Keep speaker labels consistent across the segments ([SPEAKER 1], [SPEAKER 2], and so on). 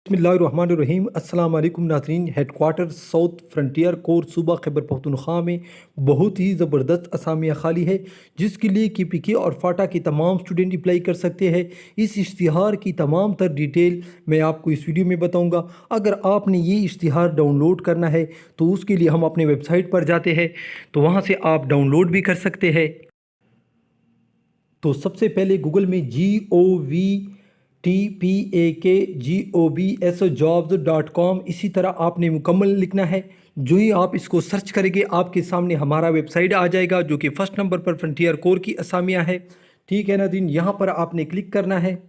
[SPEAKER 1] बिस्मिल्लाहिर्रहमानिर्रहीम। अस्सलाम वालेकुम नाज़रीन। हेडक्वार्टर साउथ फ्रंटियर कोर सूबा खैबर पख्तूनख्वा में बहुत ही ज़बरदस्त असामियाँ खाली है, जिसके लिए KPK और फाटा के तमाम स्टूडेंट अप्लाई कर सकते हैं। इस इश्तिहार की तमाम तर डिटेल मैं आपको इस वीडियो में बताऊंगा। अगर आपने ये इश्तिहार डाउनलोड करना है तो उसके लिए हम अपने वेबसाइट पर जाते हैं, तो वहाँ से आप डाउनलोड भी कर सकते हैं। तो सबसे पहले गूगल में GOVTPAKJOBS.com इसी तरह आपने मुकम्मल लिखना है। जो ही आप इसको सर्च करेंगे आपके सामने हमारा वेबसाइट आ जाएगा, जो कि फर्स्ट नंबर पर फ्रंटियर कोर की असामियाँ है। ठीक है नाज़रीन, यहाँ पर आपने क्लिक करना है।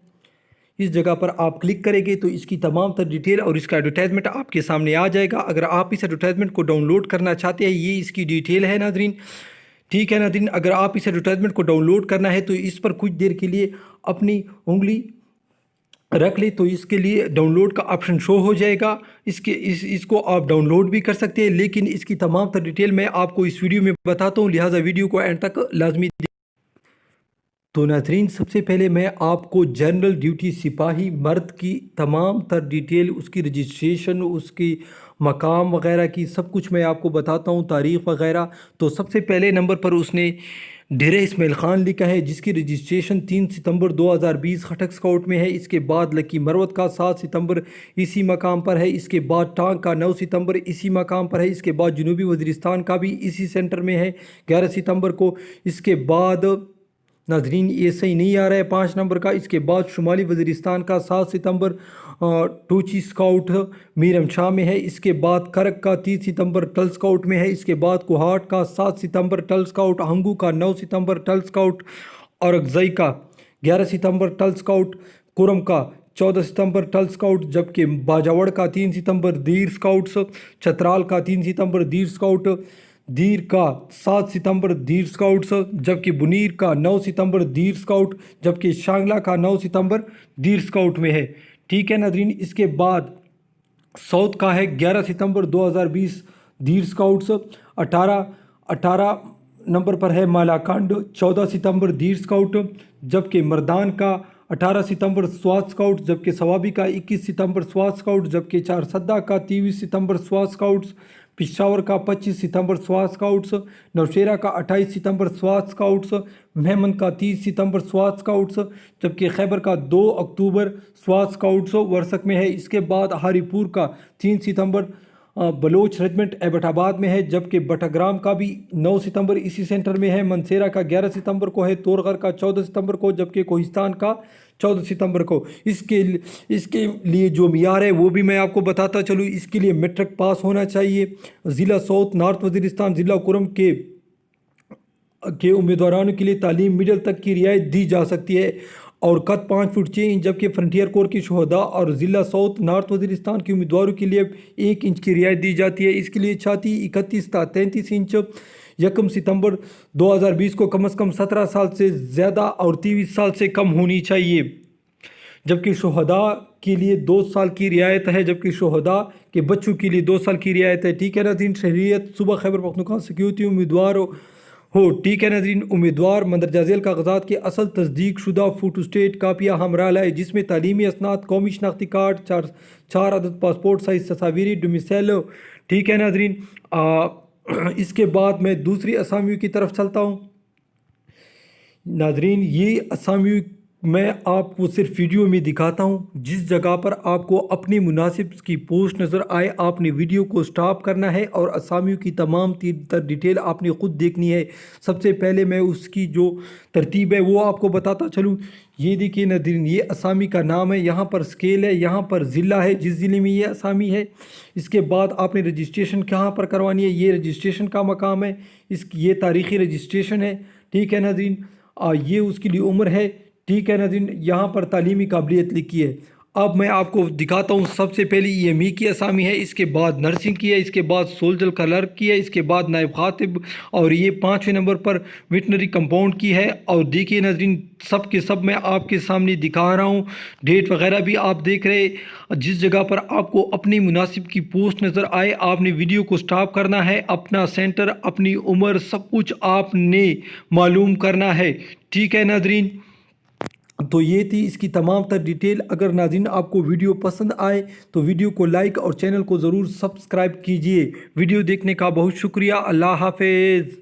[SPEAKER 1] इस जगह पर आप क्लिक करेंगे तो इसकी तमाम तर डिटेल और इसका एडवर्टाइजमेंट आपके सामने आ जाएगा। अगर आप इस एडवर्टाइजमेंट को डाउनलोड करना चाहते हैं, ये इसकी डिटेल है नाज़रीन। ठीक है नाज़रीन, अगर आप इस एडवर्टाइजमेंट को डाउनलोड करना है तो इस पर कुछ देर के लिए अपनी उंगली रख ले तो इसके लिए डाउनलोड का ऑप्शन शो हो जाएगा। इसको आप डाउनलोड भी कर सकते हैं, लेकिन इसकी तमाम तर डिटेल मैं आपको इस वीडियो में बताता हूँ, लिहाजा वीडियो को एंड तक लाजमी। तो नाज़रीन, सबसे पहले मैं आपको जनरल ड्यूटी सिपाही मर्द की तमाम तर डिटेल, उसकी रजिस्ट्रेशन, उसकी मकाम वगैरह की सब कुछ मैं आपको बताता हूँ, तारीख़ वगैरह। तो सबसे पहले नंबर पर उसने डेरे इस्माइल ख़ान लिखा है, जिसकी रजिस्ट्रेशन 3 सितंबर 2020 खटक स्काउट में है। इसके बाद लकी मरवत का 7 सितंबर इसी मकाम पर है। इसके बाद टांग का 9 सितंबर इसी मकाम पर है। इसके बाद जनूबी वज़ीरिस्तान का भी इसी सेंटर में है 11 सितंबर को। इसके बाद नाज़रीन ये सही नहीं आ रहा है 5 नंबर का। इसके बाद शुमाली वज़ीरिस्तान का 7 सितंबर टूची स्काउट मीरम शाह में है। इसके बाद करक का 30 सितंबर टल स्काउट में है। इसके बाद कोहाट का 7 सितंबर टल स्काउट, हंगू का 9 सितंबर टल स्काउट और अगजई का 11 सितंबर टल स्काउट, कुरम का 14 सितंबर टल स्काउट, जबकि बाजावड़ का 3 सितंबर दीर स्काउट्स, चतराल का 3 सितंबर दीर स्काउट, दीर का 7 सितंबर दीर स्काउट्स, जबकि बुनीर का 9 सितंबर दीर स्काउट, जबकि शांगला का 9 सितंबर दीर स्काउट में है। ठीक है नाज़रीन, इसके बाद साउथ का है 11 सितंबर 2020 दीर स्काउट्स, 18 नंबर पर है मालाकांड 14 सितंबर दीर स्काउट, जबकि मर्दान का 18 सितंबर स्वात स्काउट, जबकि सवाबी का 21 सितंबर स्वात स्काउट, जबकि चारसद्दा का 23 सितंबर स्वात स्काउट्स, पिशावर का 25 सितंबर स्वात स्काउट्स, नौशेरा का 28 सितंबर स्वात स्काउट्स, मेहमन का 30 सितंबर स्वात स्काउट्स, जबकि खैबर का 2 अक्टूबर स्वात स्काउट्स वर्सक में है। इसके बाद हरीपुर का 3 सितंबर बलोच रेजिमेंट एबटाबाद में है, जबकि बटाग्राम का भी 9 सितंबर इसी सेंटर में है। मनसेरा का 11 सितंबर को है, तोरगर का 14 सितंबर को, जबकि कोहिस्तान का 14 सितंबर को। इसके लिए जो मियार है वो भी मैं आपको बताता चलूँ। इसके लिए मैट्रिक पास होना चाहिए। ज़िला साउथ नॉर्थ वज़ीरिस्तान ज़िला कुरम के उम्मीदवारों के लिए तालीम मिडल तक की रियायत दी जा सकती है और कद 5 फुट 6 इंच, जबकि फ्रंटियर कोर की शोहदा और ज़िला साउथ नॉर्थ वज़ीरिस्तान के उम्मीदवारों के लिए 1 इंच की रियायत दी जाती है। इसके लिए छाती 31 था 33 इंच। 1 सितंबर 2020 को कम से कम 17 साल से ज़्यादा और 23 साल से कम होनी चाहिए, जबकि शोहदा के लिए 2 साल की रियायत है, जबकि शोहदा के बच्चों के लिए 2 साल की रियायत है। ठीक है नाज़रीन, शहरियत सूबा खैबर पख्तूनख्वा सिक्योरिटी उम्मीदवार हो। ठीक है नाज़रीन, उम्मीदवार मंदरजा झैल कागजात की असल तस्दीक शुदा फोटो स्टेट कापिया हमरा लाए, जिसमें तालीमी असनाद, कौमी शनाख्ती कार्ड, 4 अदद पासपोर्ट साइज तस्वीरी डोमिसाइल। ठीक है नाज़रीन, इसके बाद मैं दूसरी असामियों की तरफ चलता हूँ। नाज़रीन, ये असामियों मैं आपको सिर्फ वीडियो में दिखाता हूँ। जिस जगह पर आपको अपनी मुनासिब की पोस्ट नज़र आए, आपने वीडियो को स्टॉप करना है और असामियों की तमाम डिटेल आपने ख़ुद देखनी है। सबसे पहले मैं उसकी जो तरतीब है वो आपको बताता चलूँ। ये देखिए नाज़रीन, ये असामी का नाम है, यहाँ पर स्केल है, यहाँ पर ज़िला है जिस ज़िले में ये असामी है। इसके बाद आपने रजिस्ट्रेशन कहाँ पर करवानी है, ये रजिस्ट्रेशन का मकाम है, ये तारीख़ी रजिस्ट्रेशन है। ठीक है नाज़रीन, ये उसके लिए उम्र है। ठीक है नाज़रीन, यहाँ पर तालीमी काबिलियत लिखी है। अब मैं आपको दिखाता हूँ। सबसे पहले EME की असामी है, इसके बाद नर्सिंग की है, इसके बाद सोल्जर क्लर्क की है, इसके बाद नायब खातिब, और ये 5वें नंबर पर वेटनरी कंपाउंड की है। और देखिए नाज़रीन, सब के सब मैं आपके सामने दिखा रहा हूँ, डेट वगैरह भी आप देख रहे। जिस जगह पर आपको अपनी मुनासिब की पोस्ट नज़र आए, आपने वीडियो को स्टॉप करना है, अपना सेंटर, अपनी उम्र, सब कुछ आपने मालूम करना है। ठीक है नाज़रीन, तो ये थी इसकी तमाम तर डिटेल। अगर नाज़रीन आपको वीडियो पसंद आए तो वीडियो को लाइक और चैनल को ज़रूर सब्सक्राइब कीजिए। वीडियो देखने का बहुत शुक्रिया। अल्लाह हाफिज़।